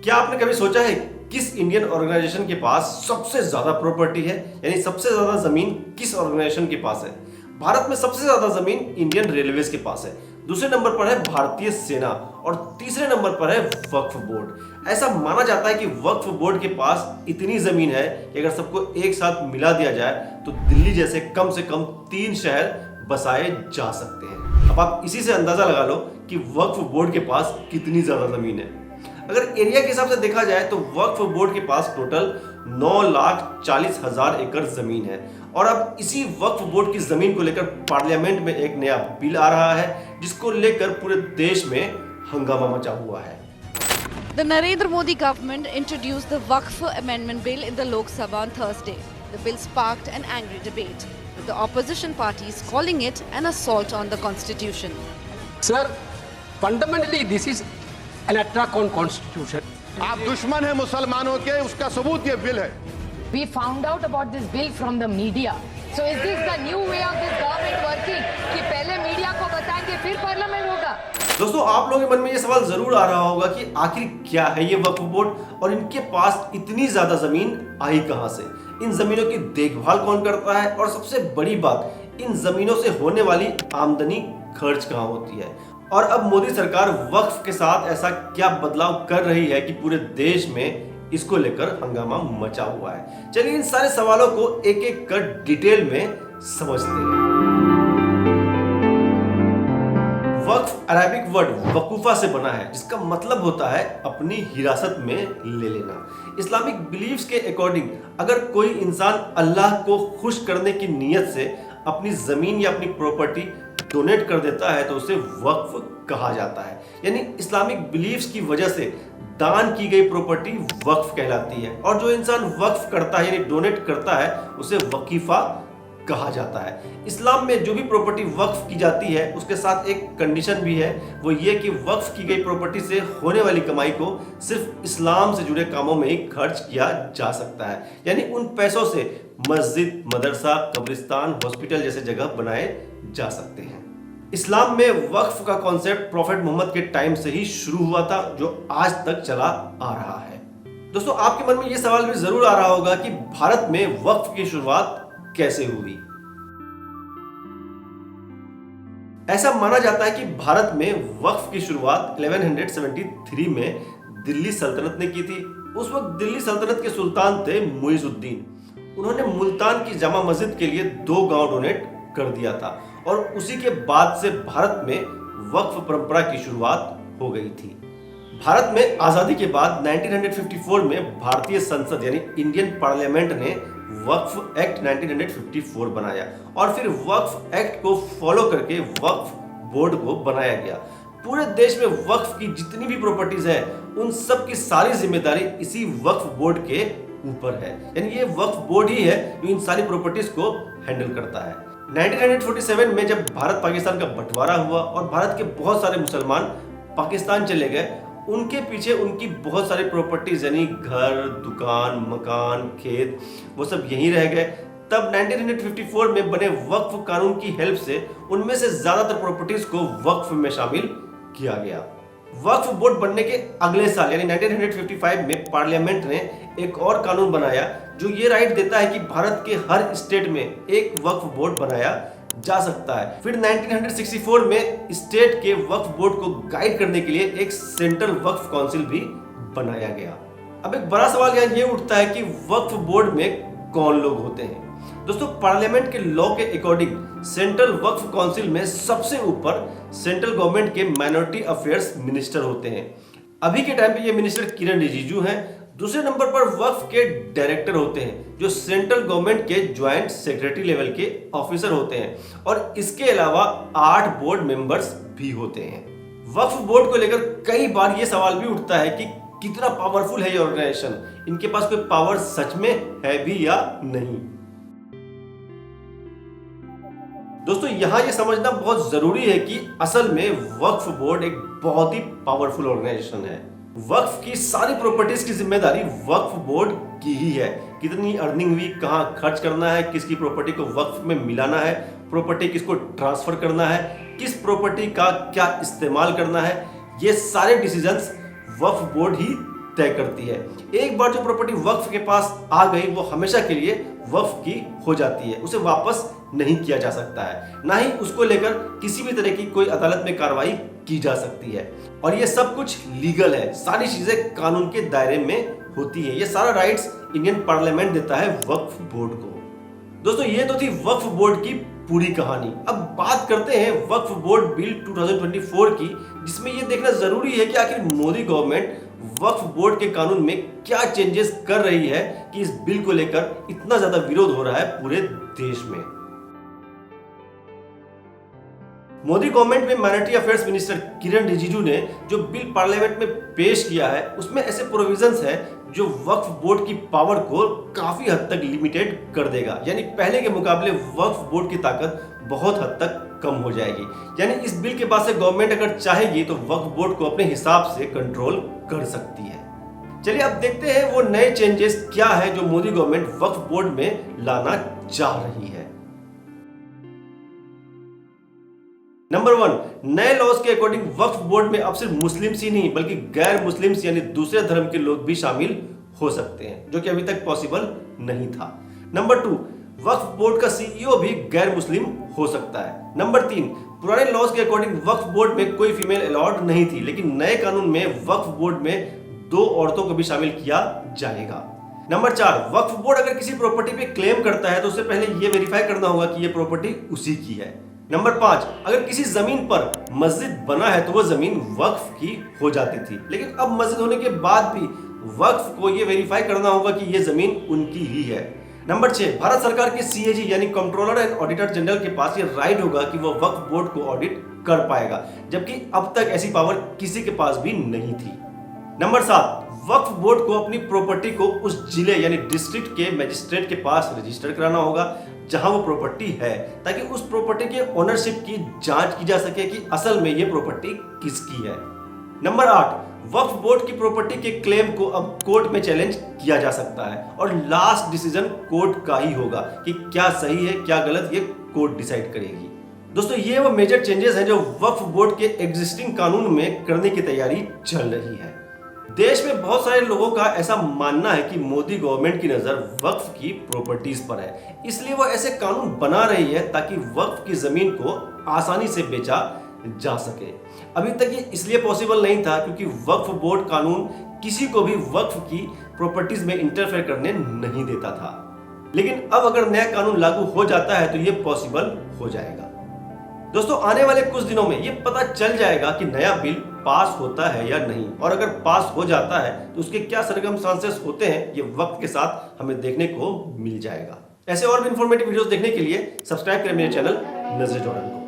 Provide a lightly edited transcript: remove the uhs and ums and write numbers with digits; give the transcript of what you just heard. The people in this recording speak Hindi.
क्या आपने कभी सोचा है किस इंडियन ऑर्गेनाइजेशन के पास सबसे ज्यादा प्रॉपर्टी है, यानी सबसे ज्यादा जमीन किस ऑर्गेनाइजेशन के पास है? भारत में सबसे ज्यादा जमीन इंडियन रेलवेज के पास है, दूसरे नंबर पर है भारतीय सेना और तीसरे नंबर पर है वक्फ बोर्ड। ऐसा माना जाता है कि वक्फ बोर्ड के पास इतनी जमीन है कि अगर सबको एक साथ मिला दिया जाए तो दिल्ली जैसे कम से कम 3 शहर बसाए जा सकते हैं। अब आप इसी से अंदाजा लगा लो कि वक्फ बोर्ड के पास कितनी ज्यादा जमीन है। अगर एरिया के हिसाब से देखा जाए तो वक्फ बोर्ड के पास टोटल 9,40,000 एकड़ जमीन है। और अब इसी वक्फ बोर्ड की जमीन को लेकर पार्लियामेंट में एक नया बिल आ रहा है जिसको लेकर पूरे देश में हंगामा मचा हुआ है। The Narendra Modi government introduced the Waqf Amendment Bill in the Lok Sabha on Thursday. The bill sparked an angry debate, with the opposition parties calling it an assault on the constitution. Sir, fundamentally this is an attack on constitution. आप दुश्मन हैं मुसलमानों के, उसका सबूत ये बिल है। We found out about this bill from the media. So is this the new way of this government working? कि पहले मीडिया को बताएंगे फिर पार्लियामेंट होगा। दोस्तों, आप लोगों के मन में ये सवाल जरूर आ रहा होगा कि आखिर क्या है ये वक्फ बोर्ड और इनके पास इतनी ज्यादा जमीन आई कहां से? इन जमीनों की देखभाल कौन करता है? और सबसे बड़ी बात, इन जमीनों से होने वाली आमदनी खर्च कहां होती है? और अब मोदी सरकार वक्फ के साथ ऐसा क्या बदलाव कर रही है कि पूरे देश में इसको लेकर हंगामा मचा हुआ है? चलिए इन सारे सवालों को एक एक कर डिटेल में समझते हैं। वक्फ अरबिक वर्ड वकूफा से बना है जिसका मतलब होता है अपनी हिरासत में ले लेना। इस्लामिक बिलीव्स के अकॉर्डिंग अगर कोई इंसान अल्लाह को खुश करने की नियत से अपनी जमीन या अपनी प्रॉपर्टी डोनेट कर देता है तो उसे वक्फ कहा जाता है। यानी इस्लामिक बिलीव्स की वजह से दान की गई प्रॉपर्टी वक्फ कहलाती है और जो इंसान वक्फ करता है यानी डोनेट करता है उसे वकीफा कहा जाता है। इस्लाम में जो भी प्रॉपर्टी वक्फ की जाती है उसके साथ एक कंडीशन भी है, वो ये कि वक्फ की गई प्रॉपर्टी से होने वाली कमाई को सिर्फ इस्लाम से जुड़े कामों में ही खर्च किया जा सकता है। यानी उन पैसों से मस्जिद, मदरसा, कब्रिस्तान, हॉस्पिटल जैसे जगह बनाए जा सकते हैं। इस्लाम में वक्फ का कॉन्सेप्ट प्रॉफेट मोहम्मद के टाइम से ही शुरू हुआ था जो आज तक चला आ रहा है। दोस्तों, आपके मन में यह सवाल भी जरूर आ रहा होगा कि भारत में वक्फ की शुरुआत कैसे हुई? ऐसा माना जाता है कि भारत में वक्फ की शुरुआत 1173 में दिल्ली सल्तनत ने की थी। उस वक्त दिल्ली सल्तनत के सुल्तान थे मुइजुद्दीन। उन्होंने मुल्तान की जामा मस्जिद के लिए 2 गांव डोनेट कर दिया था और उसी के बाद से भारत में वक्फ परंपरा की शुरुआत हो गई थी। भारत में आजादी के बाद 1954 में भारतीय संसद यानी इंडियन पार्लियामेंट ने वक्फ एक्ट 1954 बनाया और फिर वक्फ एक्ट को फॉलो करके वक्फ बोर्ड को बनाया गया। पूरे देश में वक्फ की जितनी भी प्रॉपर्टीज है उन सब की सारी जिम्मेदारी इसी वक्फ बोर्ड के ऊपर है। यानी ये वक्फ बोर्ड ही है जो इन सारी प्रॉपर्टीज को हैंडल करता है। 1947 में जब भारत पाकिस्तान का बंटवारा हुआ और भारत के बहुत सारे मुसलमान पाकिस्तान चले गए, उनके पीछे उनकी बहुत सारी प्रॉपर्टीज यानी घर, दुकान, मकान, खेत वो सब यहीं रह गए। तब 1954 में बने वक्फ कानून की हेल्प से उनमें से ज्यादातर प्रॉपर्टीज को वक्फ में शामिल किया गया। वक्फ बोर्ड बनने के अगले साल यानी 1955 में पार्लियामेंट ने एक और कानून बनाया जो ये राइट देता है कि भारत के हर स्टेट में एक वक्फ बोर्ड बनाया जा सकता है। फिर 1964 में स्टेट के वक्फ बोर्ड को गाइड करने के लिए एक सेंट्रल वक्फ काउंसिल भी बनाया गया। अब एक बड़ा सवाल यहाँ ये उठता है कि वक्फ बोर्ड में कौन लोग होते हैं? दोस्तों, पार्लियामेंट के लॉ के अकॉर्डिंग सेंट्रल वक्फ काउंसिल में सबसे ऊपर सेंट्रल गवर्नमेंट के माइनॉरिटी अफेयर्स मिनिस्टर होते हैं। अभी के टाइम पे ये मिनिस्टर किरण रिजिजू हैं। दूसरे नंबर पर वक्फ के डायरेक्टर होते हैं जो सेंट्रल गवर्नमेंट के ज्वाइंट सेक्रेटरी लेवल के ऑफिसर होते हैं और इसके अलावा 8 बोर्ड मेंबर्स भी होते हैं। वक्फ बोर्ड को लेकर कई बार ये सवाल भी उठता है कि कितना पावरफुल है ये ऑर्गेनाइजेशन, इनके पास कोई पावर सच में है भी या नहीं। दोस्तों, यहां ये समझना बहुत जरूरी है कि असल में वक्फ बोर्ड एक बहुत ही पावरफुल ऑर्गेनाइजेशन है। वक्फ की सारी प्रॉपर्टीज की जिम्मेदारी वक्फ बोर्ड की ही है। कितनी अर्निंग हुई, कहां खर्च करना है, किसकी प्रॉपर्टी को वक्फ में मिलाना है, प्रॉपर्टी किसको ट्रांसफर करना है, किस प्रॉपर्टी का क्या इस्तेमाल करना है, ये सारे डिसीजंस वक्फ बोर्ड ही तय करती है। एक बार जो प्रॉपर्टी वक्फ के पास आ गई वो हमेशा के लिए वक्फ की हो जाती है, उसे वापस नहीं किया जा सकता है, ना ही उसको लेकर किसी भी तरह की कोई अदालत में कार्रवाई की जा सकती है। और ये सब कुछ लीगल है, सारी चीजें कानून के दायरे में होती है। ये सारा राइट्स इंडियन पार्लियामेंट देता है वक्फ बोर्ड को। दोस्तों ये तो थी वक्फ बोर्ड की पूरी कहानी। अब बात करते हैं वक्फ बोर्ड बिल 2024 की, जिसमें यह देखना जरूरी है कि आखिर मोदी गवर्नमेंट वक्फ बोर्ड के कानून में क्या चेंजेस कर रही है कि इस बिल को लेकर इतना ज्यादा विरोध हो रहा है पूरे देश में। मोदी गवर्नमेंट में माइनॉरिटी अफेयर्स मिनिस्टर किरण रिजिजू ने जो बिल पार्लियामेंट में पेश किया है उसमें ऐसे प्रोविजंस है जो वक्फ बोर्ड की पावर को काफी हद तक लिमिटेड कर देगा। यानी पहले के मुकाबले वक्फ बोर्ड की ताकत बहुत हद तक कम हो जाएगी। यानी इस बिल के बाद से गवर्नमेंट अगर चाहेगी तो वक्फ बोर्ड को अपने हिसाब से कंट्रोल कर सकती है। चलिए अब देखते हैं वो नए चेंजेस क्या है जो मोदी गवर्नमेंट वक्फ बोर्ड में लाना चाह रही है। नंबर 1, नए लॉज के अकॉर्डिंग वक्फ बोर्ड में अब सिर्फ मुस्लिम्स ही नहीं बल्कि गैर मुस्लिम्स यानी दूसरे धर्म के लोग भी शामिल हो सकते हैं, जो कि अभी तक पॉसिबल नहीं था। नंबर 2, वक्फ बोर्ड का सीईओ भी गैर मुस्लिम हो सकता है। नंबर 3, पुराने लॉज के अकॉर्डिंग वक्फ बोर्ड में कोई फीमेल अलाउड नहीं थी, लेकिन नए कानून में वक्फ बोर्ड में 2 औरतों को भी शामिल किया जाएगा। नंबर 4, वक्फ बोर्ड अगर किसी प्रॉपर्टी पे क्लेम करता है तो उससे पहले यह वेरीफाई करना होगा कि यह प्रॉपर्टी उसी की है। नंबर 5, अगर किसी जमीन पर मस्जिद बना है तो वह जमीन वक्फ की हो जाती थी, लेकिन अब मस्जिद होने के बाद भी वक्फ को यह वेरीफाई करना होगा कि यह जमीन उनकी ही है। नंबर 6, भारत सरकार के सीएजी यानी कंट्रोलर एंड ऑडिटर जनरल के पास यह राइट होगा कि वह वक्फ बोर्ड को ऑडिट कर पाएगा, जबकि अब तक ऐसी पावर किसी के पास भी नहीं थी। नंबर 7, वक्फ बोर्ड को अपनी प्रॉपर्टी को उस जिले यानी डिस्ट्रिक्ट के मजिस्ट्रेट के पास रजिस्टर कराना होगा जहां वो प्रॉपर्टी है, ताकि उस प्रॉपर्टी के ओनरशिप की जांच की जा सके कि असल में ये प्रॉपर्टी किसकी है। नंबर 8, वक्फ बोर्ड की प्रॉपर्टी के क्लेम को अब कोर्ट में चैलेंज किया जा सकता है और लास्ट डिसीजन कोर्ट का ही होगा कि क्या सही है क्या गलत, ये कोर्ट डिसाइड करेगी। दोस्तों ये वो मेजर चेंजेस हैं जो वक्फ बोर्ड के एग्जिस्टिंग कानून में करने की तैयारी चल रही है। देश में बहुत सारे लोगों का ऐसा मानना है कि मोदी गवर्नमेंट की नजर वक्फ की प्रॉपर्टीज पर है, इसलिए वो ऐसे कानून बना रही है ताकि वक्फ की जमीन को आसानी से बेचा जा सके। अभी तक ये इसलिए पॉसिबल नहीं था क्योंकि वक्फ बोर्ड कानून किसी को भी वक्फ की प्रॉपर्टीज में इंटरफेयर करने नहीं देता था, लेकिन अब अगर नया कानून लागू हो जाता है तो ये पॉसिबल हो जाएगा। दोस्तों आने वाले कुछ दिनों में ये पता चल जाएगा कि नया बिल पास होता है या नहीं, और अगर पास हो जाता है तो उसके क्या सर्कमस्टांसेस होते हैं ये वक्त के साथ हमें देखने को मिल जाएगा। ऐसे और भी इंफॉर्मेटिव वीडियोस देखने के लिए सब्सक्राइब करें मेरे चैनल नजर जॉर्डन को।